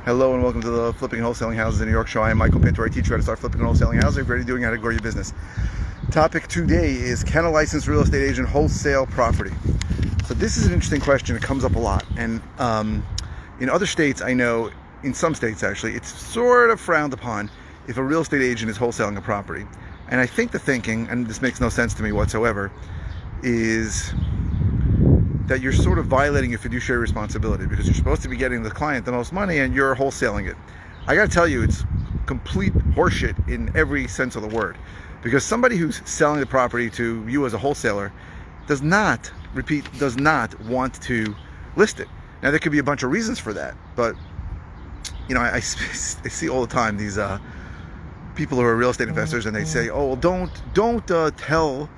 Hello and welcome to the Flipping and Wholesaling Houses in New York show. I am Michael Pinter. I teach you how to start flipping and wholesaling houses. If you're already doing how to grow your business. Topic today is, can a licensed real estate agent wholesale property? So this is an interesting question. It comes up a lot. And in other states, I know, in some states actually, it's sort of frowned upon if a real estate agent is wholesaling a property. And I think the thinking, and this makes no sense to me whatsoever, is that you're sort of violating your fiduciary responsibility because you're supposed to be getting the client the most money and you're wholesaling it. I gotta tell you, it's complete horseshit in every sense of the word, because somebody who's selling the property to you as a wholesaler does not want to list it. Now there could be a bunch of reasons for that, but you know, I see all the time these people who are real estate investors, and they say, oh, well, don't tell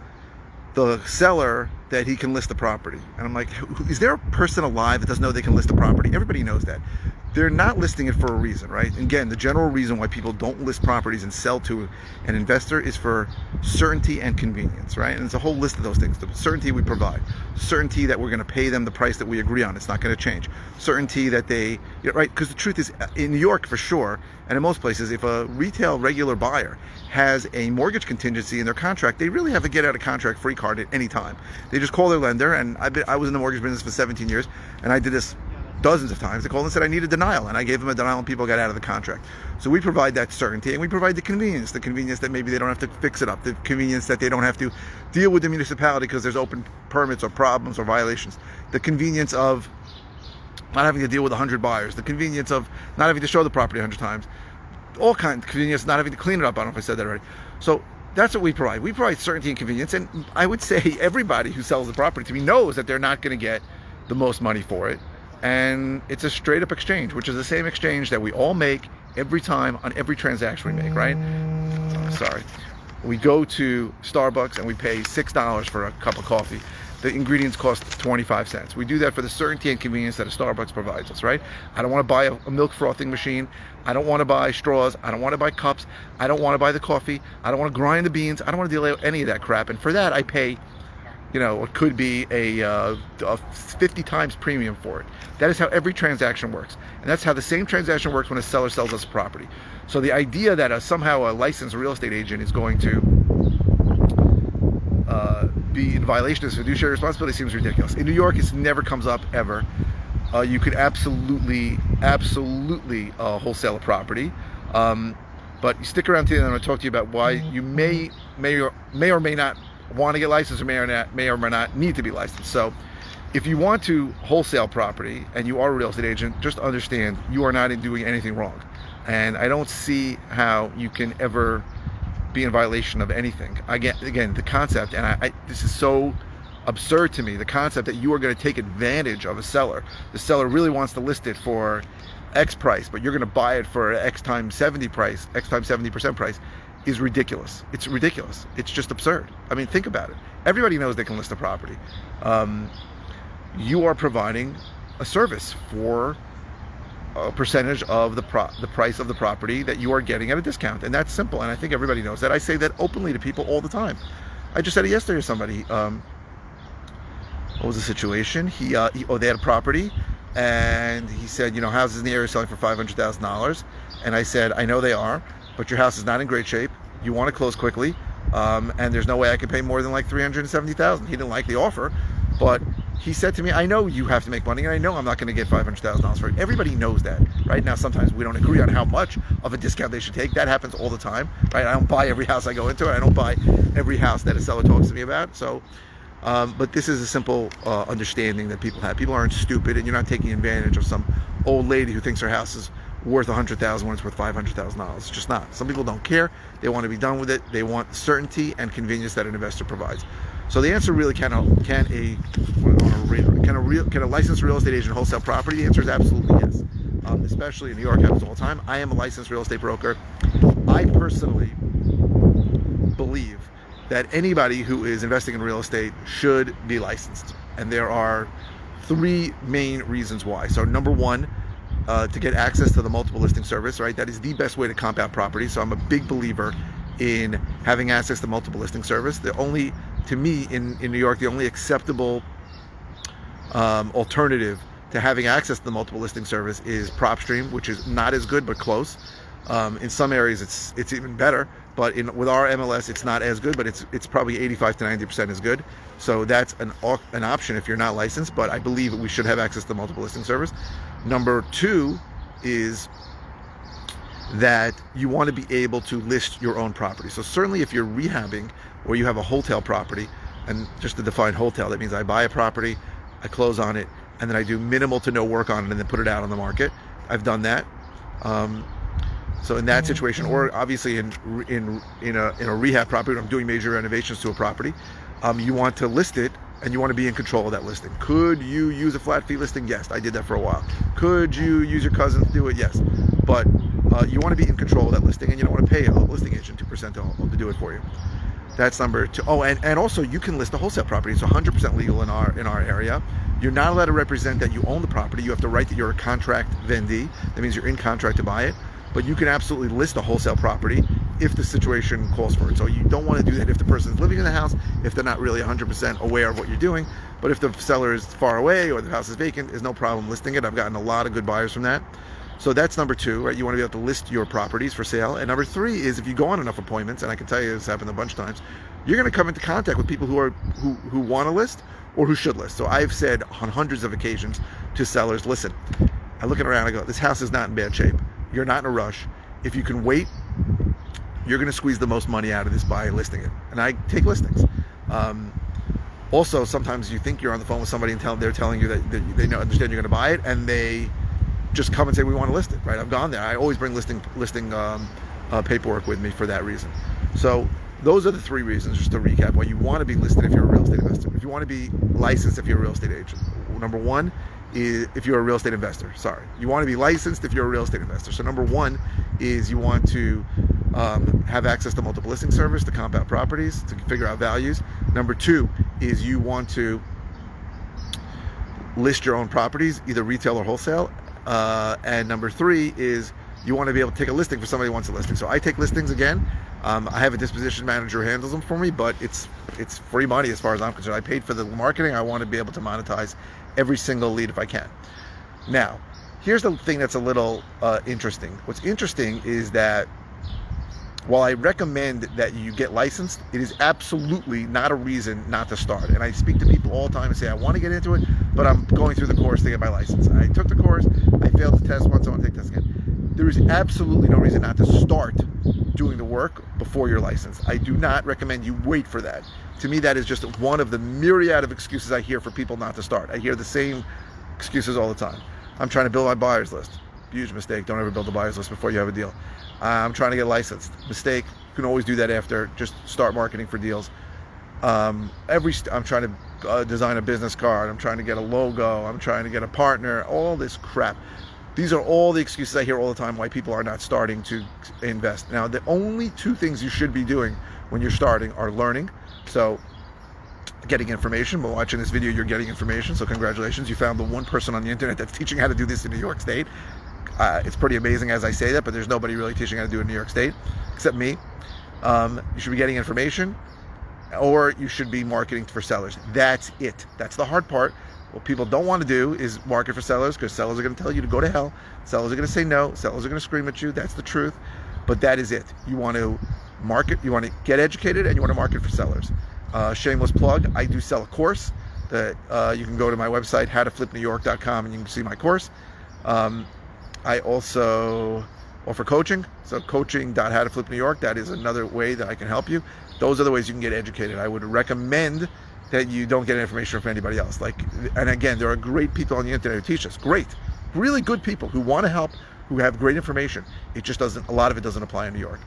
the seller that he can list the property. And I'm like, is there a person alive that doesn't know they can list the property? Everybody knows that. They're not listing it for a reason, right? And again, the general reason why people don't list properties and sell to an investor is for certainty and convenience, right? And it's a whole list of those things. The certainty we provide, certainty that we're going to pay them the price that we agree on, it's not going to change, certainty that they, you know, right? Because the truth is, in New York for sure, and in most places, if a retail regular buyer has a mortgage contingency in their contract, they really have a get out of contract free card at any time. They just call their lender, and I was in the mortgage business for 17 years, and I did this dozens of times. They called and said I need a denial, and I gave them a denial, and people got out of the contract. So we provide that certainty, and we provide the convenience that maybe they don't have to fix it up, the convenience that they don't have to deal with the municipality because there's open permits or problems or violations, the convenience of not having to deal with 100 buyers, the convenience of not having to show the property 100 times, all kinds of convenience, not having to clean it up. I don't know if I said that already. So that's what we provide. We provide certainty and convenience, and I would say everybody who sells the property to me knows that they're not going to get the most money for it. And it's a straight up exchange, which is the same exchange that we all make every time on every transaction we make, right? Sorry. We go to Starbucks and we pay $6 for a cup of coffee. The ingredients cost 25 cents. We do that for the certainty and convenience that a Starbucks provides us, right? I don't want to buy a milk frothing machine. I don't want to buy straws. I don't want to buy cups. I don't want to buy the coffee. I don't want to grind the beans. I don't want to deal with any of that crap. And for that, I pay, you know, it could be a 50 times premium for it. That is how every transaction works. And that's how the same transaction works when a seller sells us a property. So the idea that somehow a licensed real estate agent is going to be in violation of his fiduciary responsibility seems ridiculous. In New York, it never comes up ever. You could absolutely wholesale a property. But you stick around today and I'm going to talk to you about why you may or may not want to get licensed, or may or may not need to be licensed. So if you want to wholesale property and you are a real estate agent, just understand you are not doing anything wrong. And I don't see how you can ever be in violation of anything. Again, the concept, and this is so absurd to me, the concept that you are going to take advantage of a seller. The seller really wants to list it for X price, but you're going to buy it for X times 70 price, X times 70% price, is ridiculous. It's ridiculous. It's just absurd. I mean, think about it. Everybody knows they can list a property. You are providing a service for a percentage of the price of the property that you are getting at a discount, and that's simple. And I think everybody knows that. I say that openly to people all the time. I just said it yesterday to somebody. What was the situation? They had a property, and he said, you know, houses in the area are selling for $500,000, and I said, I know they are, but your house is not in great shape. You want to close quickly, and there's no way I can pay more than like $370,000. He didn't like the offer, but he said to me, I know you have to make money, and I know I'm not going to get $500,000 for it. Everybody knows that, right? Now, sometimes we don't agree on how much of a discount they should take. That happens all the time, right? I don't buy every house I go into. I don't buy every house that a seller talks to me about. So, but this is a simple understanding that people have. People aren't stupid, and you're not taking advantage of some old lady who thinks her house is worth $100,000 when it's worth $500,000. It's just not. Some people don't care. They want to be done with it. They want certainty and convenience that an investor provides. So the answer really, can a licensed real estate agent wholesale property? The answer is absolutely yes. Especially in New York, happens all the time. I am a licensed real estate broker. I personally believe that anybody who is investing in real estate should be licensed. And there are three main reasons why. So number one, to get access to the multiple listing service, right? That is the best way to compound property. So I'm a big believer in having access to multiple listing service. To me, in New York, the only acceptable alternative to having access to the multiple listing service is PropStream, which is not as good but close. In some areas it's even better, but with our MLS it's not as good, but it's probably 85 to 90% as good. So that's an option if you're not licensed, but I believe we should have access to the multiple listing service. Number two is that you want to be able to list your own property. So certainly if you're rehabbing or you have a wholesale property, and just to define wholesale, that means I buy a property, I close on it, and then I do minimal to no work on it and then put it out on the market. I've done that. So in that situation, or obviously in a rehab property, when I'm doing major renovations to a property, you want to list it and you want to be in control of that listing. Could you use a flat fee listing? Yes, I did that for a while. Could you use your cousin to do it? Yes, but you want to be in control of that listing, and you don't want to pay a listing agent 2% to do it for you. That's number two. Oh, and also you can list a wholesale property. It's 100% legal in our area. You're not allowed to represent that you own the property. You have to write that you're a contract vendee. That means you're in contract to buy it. But you can absolutely list a wholesale property if the situation calls for it. So you don't want to do that if the person's living in the house, if they're not really 100% aware of what you're doing. But if the seller is far away or the house is vacant, there's no problem listing it. I've gotten a lot of good buyers from that. So that's number two, right? You want to be able to list your properties for sale. And number three is if you go on enough appointments, and I can tell you this happened a bunch of times, you're going to come into contact with people who want to list or who should list. So I've said on hundreds of occasions to sellers, listen, I look around, I go, this house is not in bad shape. You're not in a rush. If you can wait, you're going to squeeze the most money out of this by listing it. And I take listings. Also, sometimes you think you're on the phone with somebody and they're telling you that they understand you're going to buy it, and they just come and say we want to list it. Right? I've gone there. I always bring listing paperwork with me for that reason. So those are the three reasons, just to recap, why you want to be listed if you're a real estate investor. If you want to be licensed if you're a real estate agent. Number one is if you're a real estate investor. Sorry. You want to be licensed if you're a real estate investor. So number one is you want to have access to multiple listing service to comp out properties, to figure out values. Number two is you want to list your own properties, either retail or wholesale. And number three is you want to be able to take a listing for somebody who wants a listing. So I take listings again. I have a disposition manager who handles them for me, but it's free money as far as I'm concerned. I paid for the marketing. I want to be able to monetize every single lead if I can. Now, here's the thing that's a little interesting. What's interesting is that while I recommend that you get licensed, it is absolutely not a reason not to start. And I speak to people all the time and say, I want to get into it, but I'm going through the course to get my license. I took the course, I failed the test once, I want to take this again. There is absolutely no reason not to start doing the work before you're licensed. I do not recommend you wait for that. To me, that is just one of the myriad of excuses I hear for people not to start. I hear the same excuses all the time. I'm trying to build my buyer's list. Huge mistake. Don't ever build a buyer's list before you have a deal. I'm trying to get licensed. Mistake. You can always do that after. Just start marketing for deals. I'm trying to design a business card. I'm trying to get a logo. I'm trying to get a partner. All this crap. These are all the excuses I hear all the time why people are not starting to invest. Now, the only two things you should be doing when you're starting are learning. So getting information. By watching this video, you're getting information. So congratulations. You found the one person on the internet that's teaching how to do this in New York State. It's pretty amazing as I say that, but there's nobody really teaching how to do it in New York State except me. You should be getting information, or you should be marketing for sellers. That's it. That's the hard part. What people don't want to do is market for sellers, because sellers are going to tell you to go to hell. Sellers are going to say no. Sellers are going to scream at you. That's the truth. But that is it. You want to market, you want to get educated, and you want to market for sellers. Shameless plug, I do sell a course that you can go to my website, howtoflipnewyork.com, and you can see my course. I also offer coaching. So coaching.howtoflipnewyork, that is another way that I can help you. Those are the ways you can get educated. I would recommend that you don't get information from anybody else. And again, there are great people on the internet who teach us. Great, really good people who want to help, who have great information. It just doesn't, a lot of it doesn't apply in New York.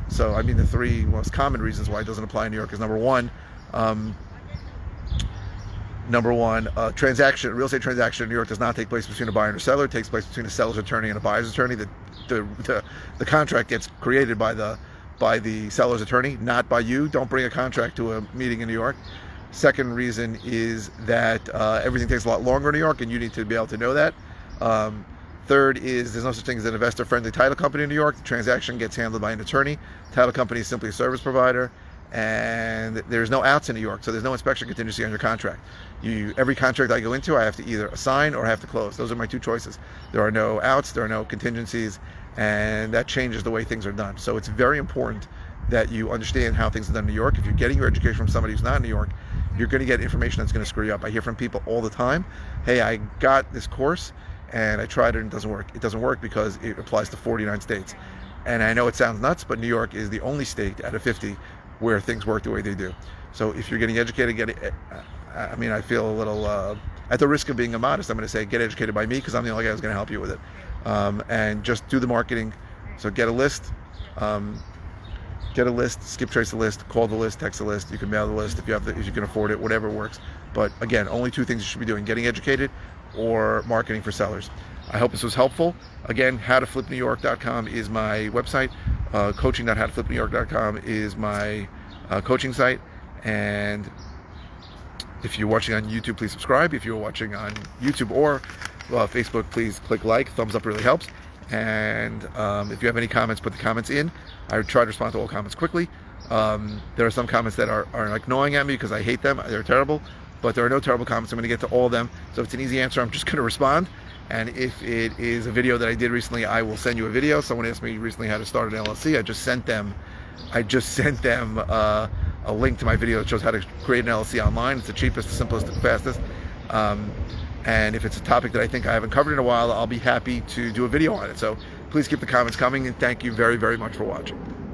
So I mean, the three most common reasons why it doesn't apply in New York is number one, transaction, real estate transaction in New York does not take place between a buyer and a seller. It takes place between a seller's attorney and a buyer's attorney. The contract gets created by the seller's attorney, not by you. Don't bring a contract to a meeting in New York. Second reason is that everything takes a lot longer in New York, and you need to be able to know that. Third is there's no such thing as an investor-friendly title company in New York. The transaction gets handled by an attorney. Title company is simply a service provider. and there's no outs in New York, so there's no inspection contingency on your contract. Every contract I go into, I have to either assign or I have to close. Those are my two choices. There are no outs, there are no contingencies, and that changes the way things are done. So it's very important that you understand how things are done in New York. If you're getting your education from somebody who's not in New York, you're going to get information that's going to screw you up. I hear from people all the time, hey, I got this course and I tried it and it doesn't work. It doesn't work because it applies to 49 states. And I know it sounds nuts, but New York is the only state out of 50 where things work the way they do. So if you're getting educated, I feel a little, at the risk of being immodest, I'm going to say get educated by me, because I'm the only guy who's going to help you with it. And just do the marketing. So get a list, skip trace the list, call the list, text the list. You can mail the list if you can afford it, whatever works. But again, only two things you should be doing: getting educated or marketing for sellers. I hope this was helpful. Again, howtoflipnewyork.com is my website. Coaching.howtoflipnewyork.com is my coaching site. And if you're watching on YouTube, please subscribe. If you're watching on YouTube or Facebook, please click like. Thumbs up really helps. And if you have any comments, put the comments in. I try to respond to all comments quickly. There are some comments that are like gnawing at me because I hate them. They're terrible. But there are no terrible comments. I'm going to get to all of them. So if it's an easy answer, I'm just going to respond. And if it is a video that I did recently, I will send you a video. Someone asked me recently how to start an LLC. I just sent them a link to my video that shows how to create an LLC online. It's the cheapest, the simplest, the fastest. And if it's a topic that I think I haven't covered in a while, I'll be happy to do a video on it. So please keep the comments coming, and thank you very, very much for watching.